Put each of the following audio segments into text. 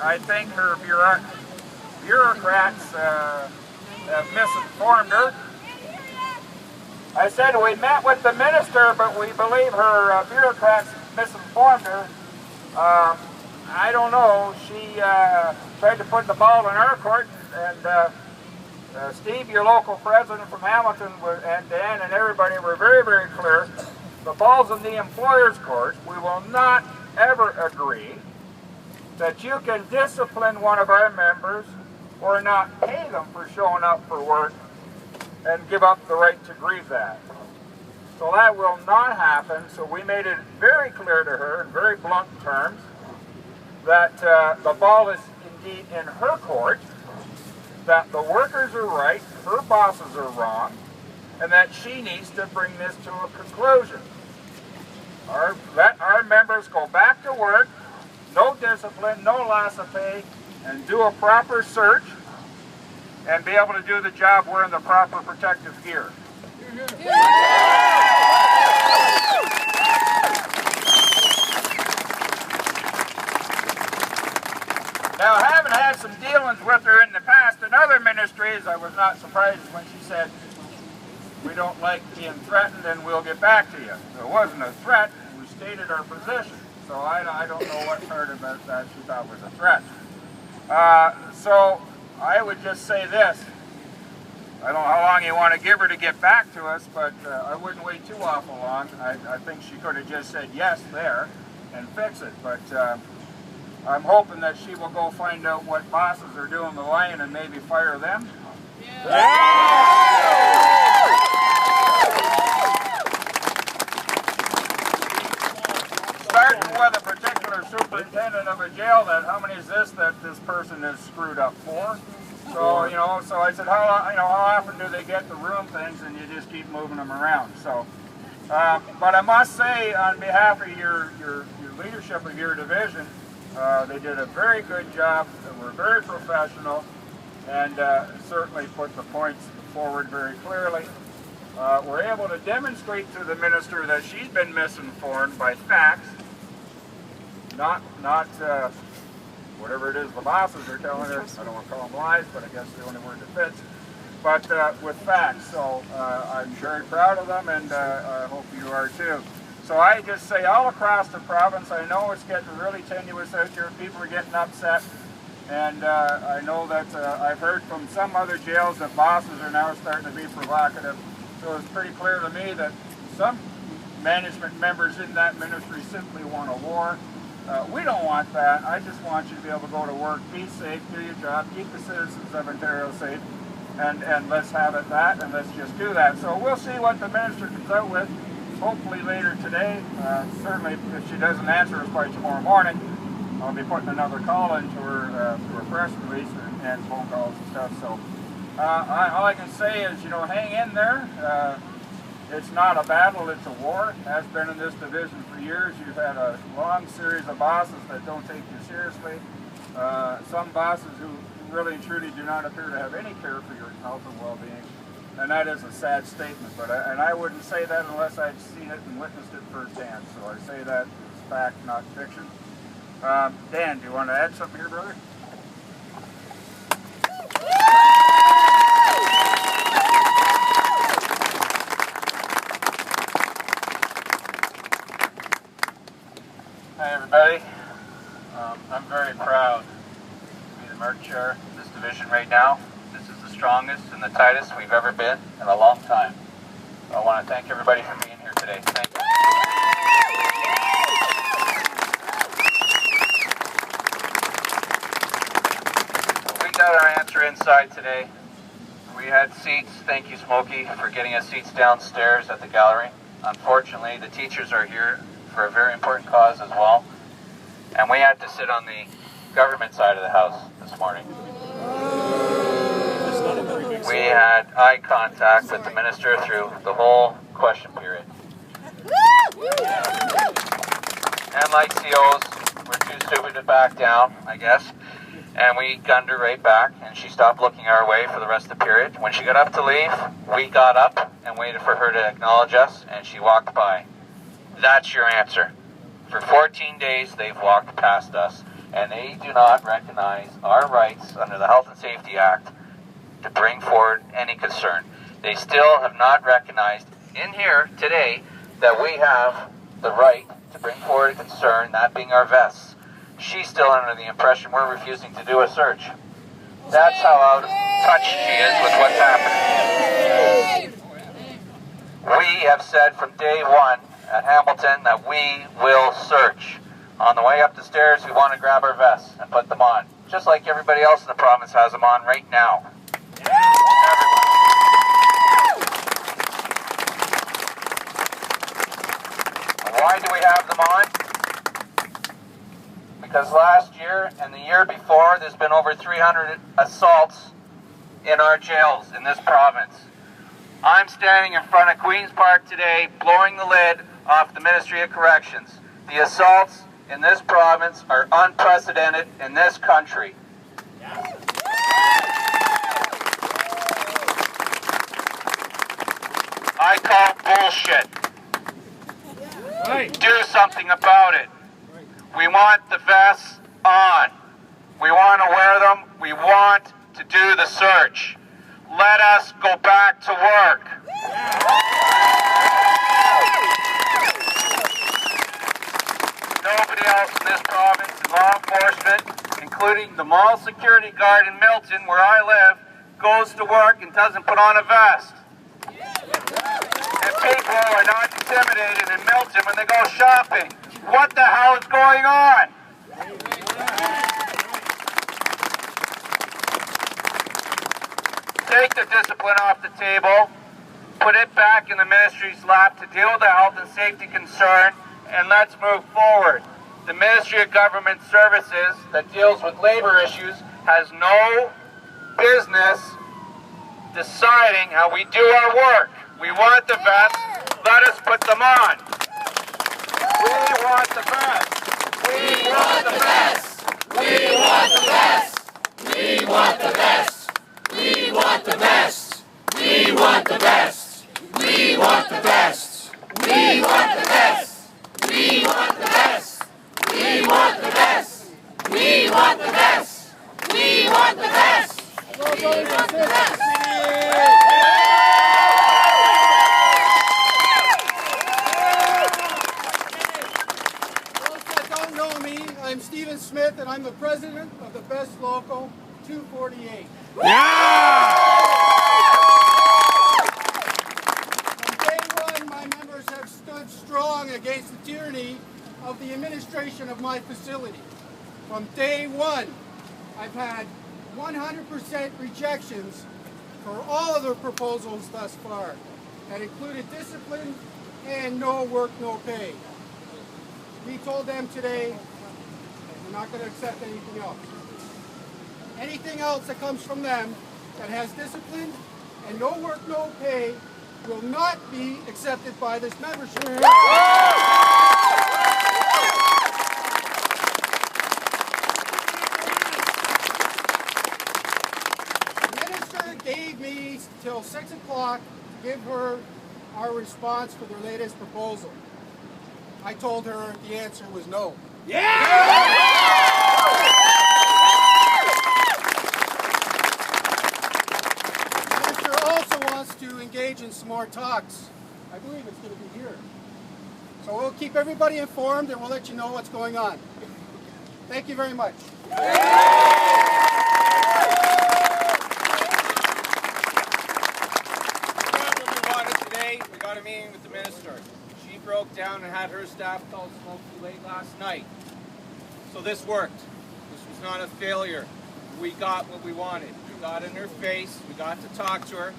I think her bureaucrats have misinformed her. I said we met with the minister, but we believe her bureaucrats misinformed her. I don't know. She tried to put the ball in our court, and Steve, your local president from Hamilton, and Dan and everybody were very, very clear. The ball's in the employer's court. We will not ever agree that you can discipline one of our members or not pay them for showing up for work and give up the right to grieve that. So that will not happen. So we made it very clear to her in very blunt terms that the ball is indeed in her court, that the workers are right, her bosses are wrong, and that she needs to bring this to a conclusion. Let our members go back to work, no discipline, no loss of pay, and do a proper search and be able to do the job wearing the proper protective gear. Now, having had some dealings with her in the past in other ministries, I was not surprised when she said, "We don't like being threatened and we'll get back to you." There wasn't a threat. We stated our position. So I don't know what part of it that she thought was a threat. So I would just say this. I don't know how long you want to give her to get back to us, but I wouldn't wait too awful long. I think she could have just said yes there and fix it. But I'm hoping that she will go find out what bosses are doing the line and maybe fire them. Starting with a particular superintendent of a jail, that how many is this that this person is screwed up for? So so I said, how often do they get to ruin things, and you just keep moving them around? So, but I must say, on behalf of your leadership of your division, they did a very good job. They were very professional, and certainly put the points forward very clearly. We're able to demonstrate to the minister that she's been misinformed by facts, not whatever it is the bosses are telling her. I don't want to call them lies, but I guess the only word that fits. But with facts. So I'm very proud of them, and I hope you are too. So I just say all across the province, I know it's getting really tenuous out here. People are getting upset. And I know that I've heard from some other jails that bosses are now starting to be provocative. So it's pretty clear to me that some management members in that ministry simply want a war. We don't want that. I just want you to be able to go to work, be safe, do your job, keep the citizens of Ontario safe, and let's have it that, and let's just do that. So we'll see what the minister comes out with, hopefully later today. Certainly if she doesn't answer us by tomorrow morning, I'll be putting another call into her through a press release and phone calls and stuff. So all I can say is, hang in there. It's not a battle, it's a war. It has been in this division for years. You've had a long series of bosses that don't take you seriously. Some bosses who really and truly do not appear to have any care for your health and well-being. And that is a sad statement. And I wouldn't say that unless I'd seen it and witnessed it firsthand. So I say that it's fact, not fiction. Dan, do you want to add something here, brother? Hi, everybody. I'm very proud to be the MERC chair of this division right now. This is the strongest and the tightest we've ever been in a long time. So I want to thank everybody for being here today. Thank you. We got our answer inside today. We had seats. Thank you, Smokey, for getting us seats downstairs at the gallery. Unfortunately, the teachers are here for a very important cause as well. And we had to sit on the government side of the house this morning. We had eye contact with the minister through the whole question period. And like COs, we're too stupid to back down, I guess. And we gunned her right back, and she stopped looking our way for the rest of the period. When she got up to leave, we got up and waited for her to acknowledge us, and she walked by. That's your answer. For 14 days, they've walked past us. and they do not recognize our rights under the Health and Safety Act to bring forward any concern. They still have not recognized in here today that we have the right to bring forward a concern, that being our vests. She's still under the impression we're refusing to do a search. That's how out of touch she is with what's happening. We have said from day one at Hamilton that we will search. On the way up the stairs, we want to grab our vests and put them on, just like everybody else in the province has them on right now. Why do we have them on? Because last year and the year before, there's been over 300 assaults in our jails in this province. I'm standing in front of Queen's Park today, blowing the lid off the Ministry of Corrections. The assaults in this province are unprecedented in this country. I call bullshit. Do something about it. We want the vests on. We want to wear them. We want to do the search. Let us go back to work. Nobody else in this province in law enforcement, including the mall security guard in Milton, where I live, goes to work and doesn't put on a vest. And people are not intimidated in Milton when they go shopping. What the hell is going on? Take the discipline off the table, put it back in the ministry's lap to deal with the health and safety concern, and let's move forward. The Ministry of Government Services that deals with labor issues has no business deciding how we do our work. We want the vests, let us put them on. We want the vests. We want the vests. We want the vests. We want the vests. We want the vests. We want the vests. We want the vests. We want the vests. We want the vests. We want the vests. We want the vests. We want the vests. We want the vests. I'm Stephen Smith, and I'm the president of the Best Local 248. From day one, my members have stood strong against the tyranny of the administration of my facility. From day one, I've had 100% rejections for all of the proposals thus far. That included discipline and no work, no pay. We told them today we're not going to accept anything else. Anything else that comes from them that has discipline and no work, no pay will not be accepted by this membership. The minister gave me till 6 o'clock to give her our response for their latest proposal. I told her the answer was no. The minister also wants to engage in some more talks. I believe it's going to be here. So we'll keep everybody informed and we'll let you know what's going on. Thank you very much. We got a meeting with the minister. She broke down and had her staff call Smokey late last night. So this worked. This was not a failure. We got what we wanted. We got in her face. We got to talk to her.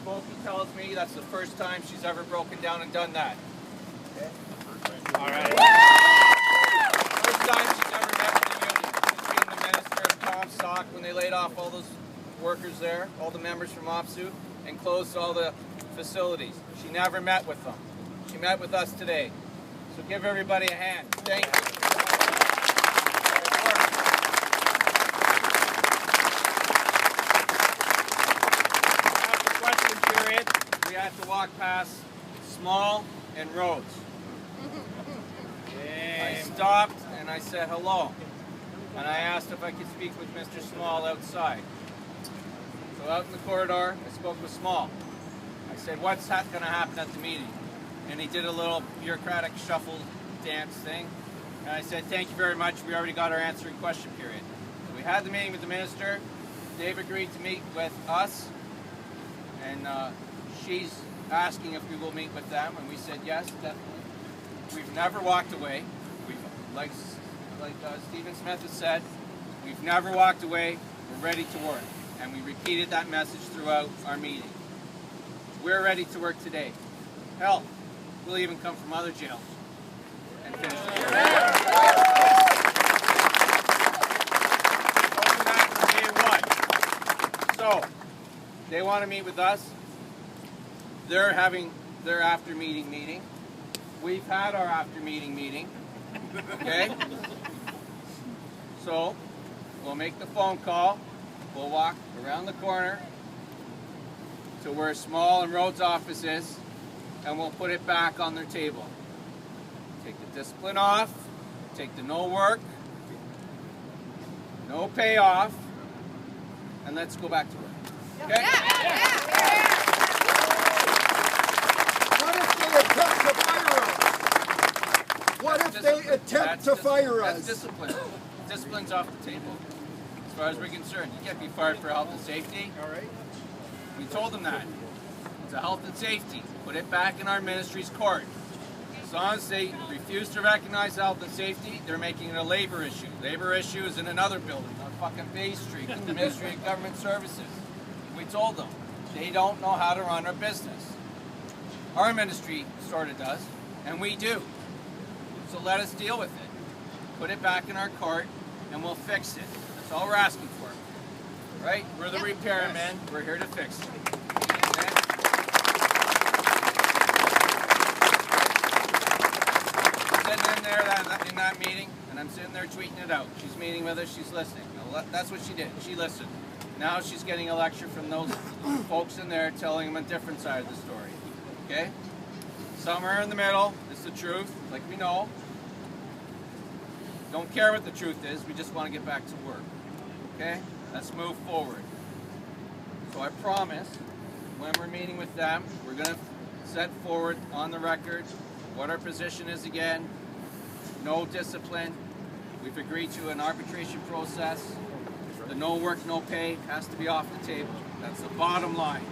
Smokey tells me that's the first time she's ever broken down and done that. Okay. All right. First time she's ever met with the union. Between the minister and Tom Sock when they laid off all those workers there, all the members from OPSU, and closed all the facilities. She never met with them. She met with us today. So give everybody a hand. Thank you. After question period, we had to walk past Small and Rhodes. I stopped and I said hello. and I asked if I could speak with Mr. Small outside. So out in the corridor, I spoke with Small. I said, what's going to happen at the meeting? And he did a little bureaucratic shuffle dance thing. And I said, thank you very much. We already got our answering question period. So we had the meeting with the minister. Dave agreed to meet with us. And she's asking if we will meet with them. And we said, yes, definitely. We've never walked away. Like Stephen Smith has said, we've never walked away. We're ready to work. And we repeated that message throughout our meeting. We're ready to work today. Hell, we'll even come from other jails and finish the year. We'll do that from day one. So, they want to meet with us. They're having their after meeting. We've had our after meeting. Okay? So, we'll make the phone call. We'll walk around the corner to where Small and Rhodes' office is, and we'll put it back on their table. Take the discipline off, take the no work, no pay off, and let's go back to work. Okay? What if they attempt to fire us? What if they attempt to fire us? That's discipline. Discipline's off the table. As far as we're concerned, you can't be fired for health and safety. All right. We told them that. It's a health and safety. Put it back in our ministry's court. As long as they refuse to recognize health and safety, they're making it a labor issue. Labor issue is in another building on fucking Bay Street with the Ministry of Government Services. We told them they don't know how to run our business. Our ministry sort of does, and we do. So let us deal with it. Put it back in our court, and we'll fix it. That's all we're asking for. Right? We're the repairmen. We're here to fix it. Okay? Sitting in there in that meeting, and I'm sitting there tweeting it out. She's meeting with us. She's listening. Now, that's what she did. She listened. Now she's getting a lecture from those folks in there telling them a different side of the story. Okay? Somewhere in the middle is the truth, like we know. Don't care what the truth is. We just want to get back to work. Okay? Let's move forward. So I promise, when we're meeting with them, we're going to set forward on the record what our position is again. No discipline. We've agreed to an arbitration process. The no work, no pay has to be off the table. That's the bottom line.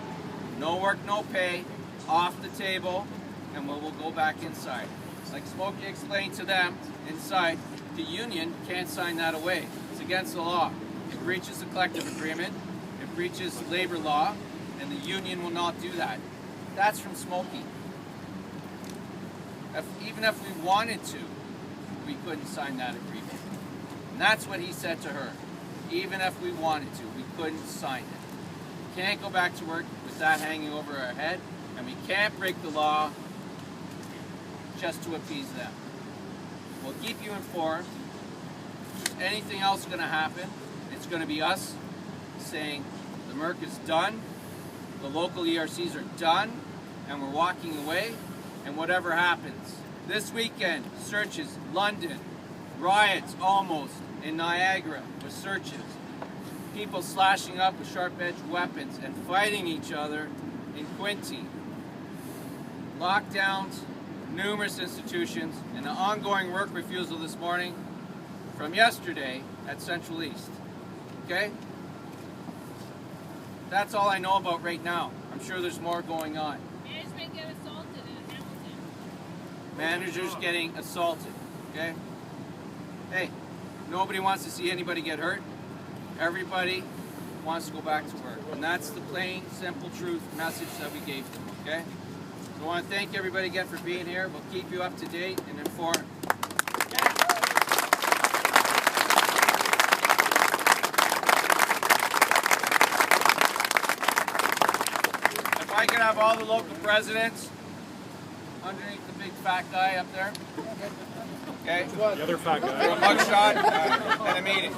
No work, no pay, off the table, and we'll go back inside. Like Smokey explained to them inside, the union can't sign that away. It's against the law. It breaches the collective agreement, it breaches labor law, and the union will not do that. That's from Smokey. Even if we wanted to, we couldn't sign that agreement. And that's what he said to her. Even if we wanted to, we couldn't sign it. We can't go back to work with that hanging over our head, and we can't break the law just to appease them. We'll keep you informed. If there's anything else going to happen, it's going to be us saying the Merc is done, the local ERCs are done, and we're walking away, and whatever happens. This weekend, searches, London, riots almost in Niagara with searches, people slashing up with sharp-edged weapons and fighting each other in Quinte, lockdowns, numerous institutions, and an ongoing work refusal this morning from yesterday at Central East. Okay? That's all I know about right now. I'm sure there's more going on. Management get assaulted in Hamilton. Managers getting assaulted. Okay? Hey, nobody wants to see anybody get hurt. Everybody wants to go back to work. And that's the plain, simple truth message that we gave them. Okay? So I want to thank everybody again for being here. We'll keep you up to date and informed. If I could have all the local presidents underneath the big fat guy up there. Okay? The other fat guy. For a mugshot and a meeting.